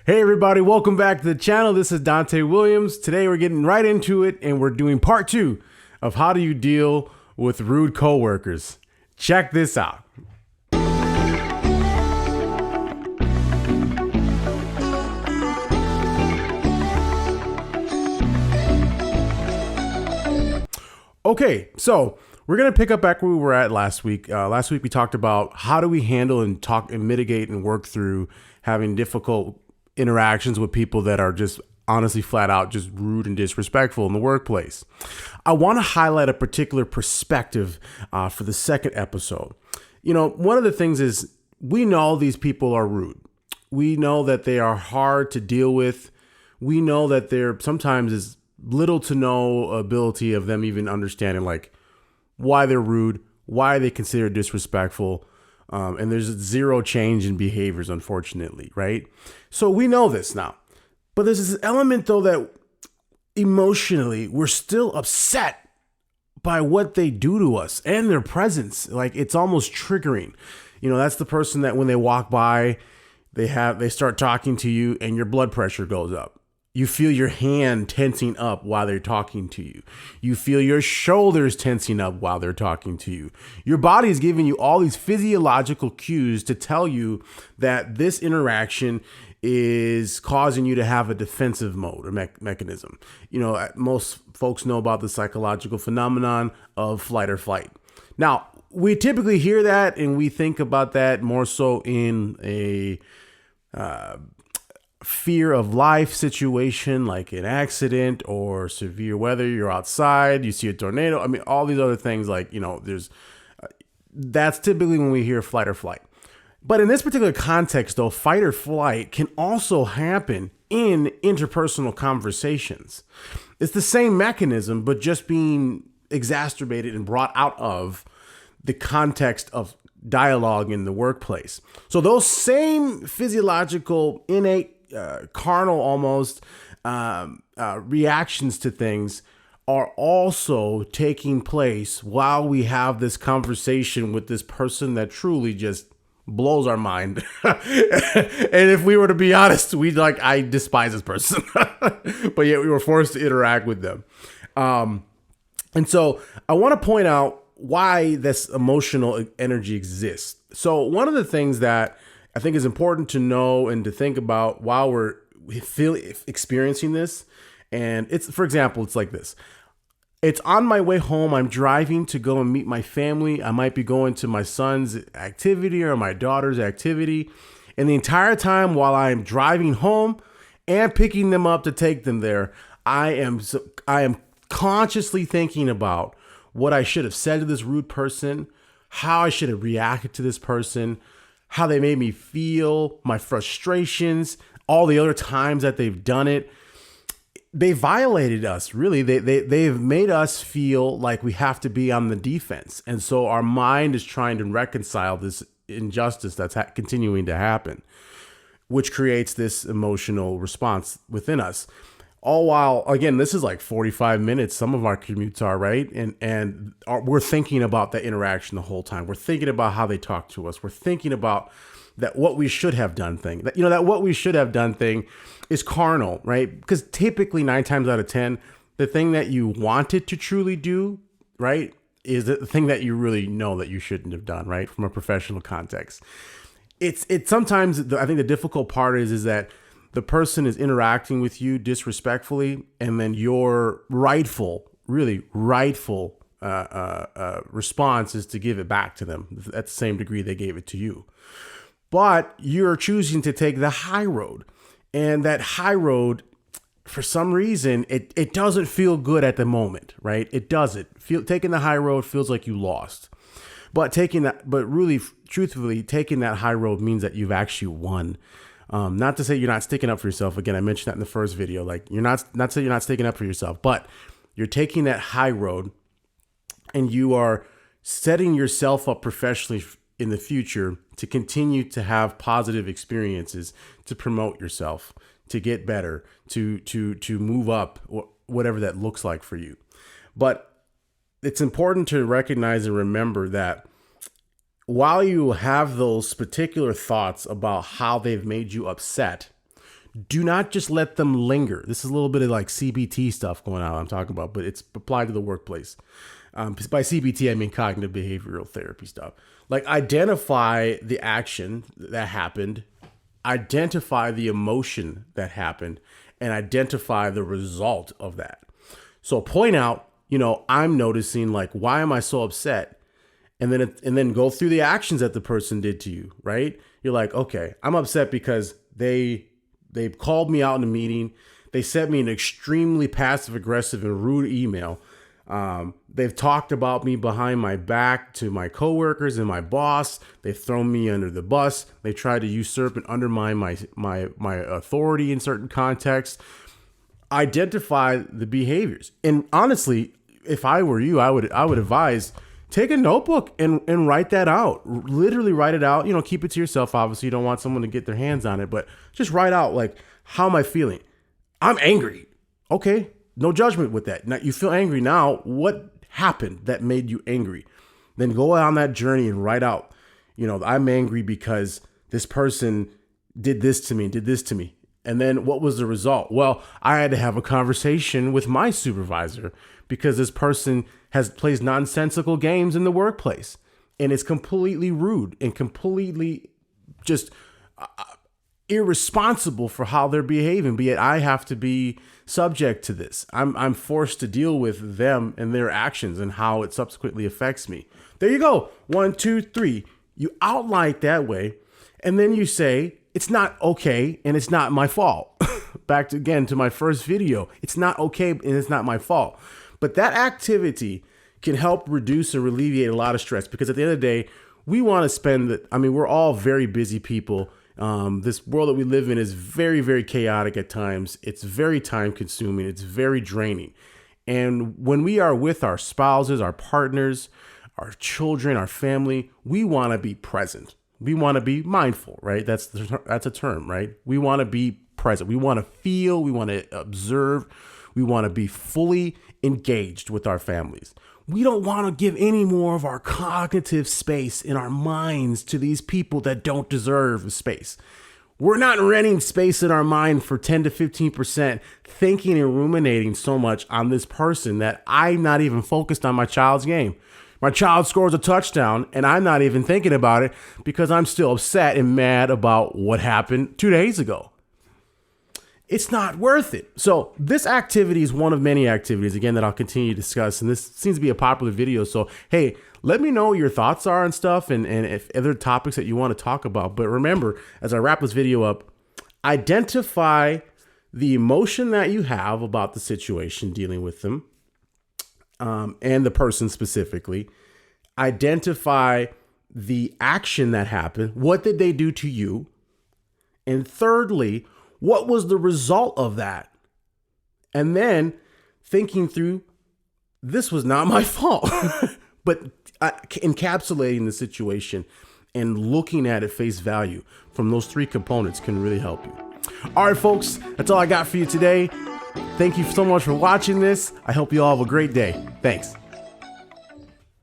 Hey everybody, welcome back to the channel. This is Dante Williams. Today we're getting right into it and we're doing part 2 of how do you deal with rude coworkers. Check this out. Okay, so we're going to pick up back where we were at last week. Last week we talked about how do we handle and talk and mitigate and work through having difficult interactions with people that are just honestly flat out just rude and disrespectful in the workplace. I want to highlight a particular perspective for the second episode. You know, one of the things is we know these people are rude. We know that they are hard to deal with. We know that there sometimes is little to no ability of them even understanding like why they're rude, why they consider disrespectful. And there's zero change in behaviors, unfortunately, right? So we know this now. But there's this element, though, that emotionally we're still upset by what they do to us and their presence. Like it's almost triggering. You know, that's the person that when they walk by, they start talking to you and your blood pressure goes up. You feel your hand tensing up while they're talking to you. You feel your shoulders tensing up while they're talking to you. Your body is giving you all these physiological cues to tell you that this interaction is causing you to have a defensive mode or mechanism. You know, most folks know about the psychological phenomenon of flight or fight. Now, we typically hear that and we think about that more so in a fear of life situation, like an accident or severe weather. You're outside, you see a tornado. I mean, all these other things like, you know, that's typically when we hear flight or flight. But in this particular context, though, fight or flight can also happen in interpersonal conversations. It's the same mechanism, but just being exacerbated and brought out of the context of dialogue in the workplace. So those same physiological, innate, carnal almost reactions to things are also taking place while we have this conversation with this person that truly just blows our mind. And if we were to be honest, I despise this person, but yet we were forced to interact with them. And so I want to point out why this emotional energy exists. So one of the things that I think is important to know and to think about while we're experiencing this. And it's, for example, it's like this. It's on my way home. I'm driving to go and meet my family. I might be going to my son's activity or my daughter's activity. And the entire time while I'm driving home and picking them up to take them there, I am consciously thinking about what I should have said to this rude person, how I should have reacted to this person, how they made me feel, my frustrations, all the other times that they've done it. They violated us, really. They've made us feel like we have to be on the defense. And so our mind is trying to reconcile this injustice that's continuing to happen, which creates this emotional response within us. All while, again, this is like 45 minutes. Some of our commutes are, right? And we're thinking about that interaction the whole time. We're thinking about how they talk to us. We're thinking about that what we should have done thing. That what we should have done thing is carnal, right? Because typically 9 times out of 10, the thing that you wanted to truly do, right, is the thing that you really know that you shouldn't have done, right? From a professional context. It's sometimes, I think the difficult part is that the person is interacting with you disrespectfully, and then your rightful response is to give it back to them at the same degree they gave it to you. But you're choosing to take the high road, and that high road, for some reason, it doesn't feel good at the moment, right? It doesn't. Taking the high road feels like you lost. But really, truthfully, taking that high road means that you've actually won. Not to say you're not sticking up for yourself. Again, I mentioned that in the first video. Like you're not saying you're not sticking up for yourself, but you're taking that high road and you are setting yourself up professionally in the future to continue to have positive experiences, to promote yourself, to get better, to move up, or whatever that looks like for you. But it's important to recognize and remember that while you have those particular thoughts about how they've made you upset, Do not just let them linger. This is a little bit of like CBT stuff going on I'm talking about, but it's applied to the workplace. By CBT, I mean cognitive behavioral therapy stuff. Like identify the action that happened, identify the emotion that happened, and identify the result of that. So point out, I'm noticing like, why am I so upset? And then go through the actions that the person did to you, right? You're like, okay, I'm upset because they called me out in a meeting. They sent me an extremely passive aggressive and rude email. They've talked about me behind my back to my coworkers and my boss. They've thrown me under the bus. They tried to usurp and undermine my authority in certain contexts. Identify the behaviors. And honestly, if I were you, I would advise, take a notebook and write that out. Literally write it out. Keep it to yourself. Obviously, you don't want someone to get their hands on it, but just write out, like, how am I feeling? I'm angry. Okay, no judgment with that. Now you feel angry. Now, what happened that made you angry? Then go on that journey and write out, I'm angry because this person did this to me. And then what was the result? Well, I had to have a conversation with my supervisor because this person plays nonsensical games in the workplace, and it's completely rude and completely just irresponsible for how they're behaving. But yet I have to be subject to this. I'm forced to deal with them and their actions and how it subsequently affects me. There you go. 1, 2, 3. You outline it that way, and then you say, it's not okay and it's not my fault. Back to my first video. It's not okay and it's not my fault. But that activity can help reduce or alleviate a lot of stress, because at the end of the day, we want to spend we're all very busy people. This world that we live in is very, very chaotic at times. It's very time consuming. It's very draining. And when we are with our spouses, our partners, our children, our family, we want to be present. We want to be mindful, right? That's a term, right? We want to be present. We want to feel, we want to observe, we want to be fully engaged with our families. We don't want to give any more of our cognitive space in our minds to these people that don't deserve space. We're not renting space in our mind for 10 to 15%, thinking and ruminating so much on this person that I'm not even focused on my child's game. My child scores a touchdown and I'm not even thinking about it because I'm still upset and mad about what happened 2 days ago. It's not worth it. So this activity is one of many activities, again, that I'll continue to discuss. And this seems to be a popular video. So, hey, let me know what your thoughts are and stuff, and if other topics that you want to talk about. But remember, as I wrap this video up, identify the emotion that you have about the situation, dealing with them, and the person specifically. Identify the action that happened. What did they do to you? And thirdly, what was the result of that? And then thinking through, this was not my fault, but encapsulating the situation and looking at it face value from those 3 components can really help you. All right, folks, that's all I got for you today. Thank you so much for watching this. I hope you all have a great day. Thanks.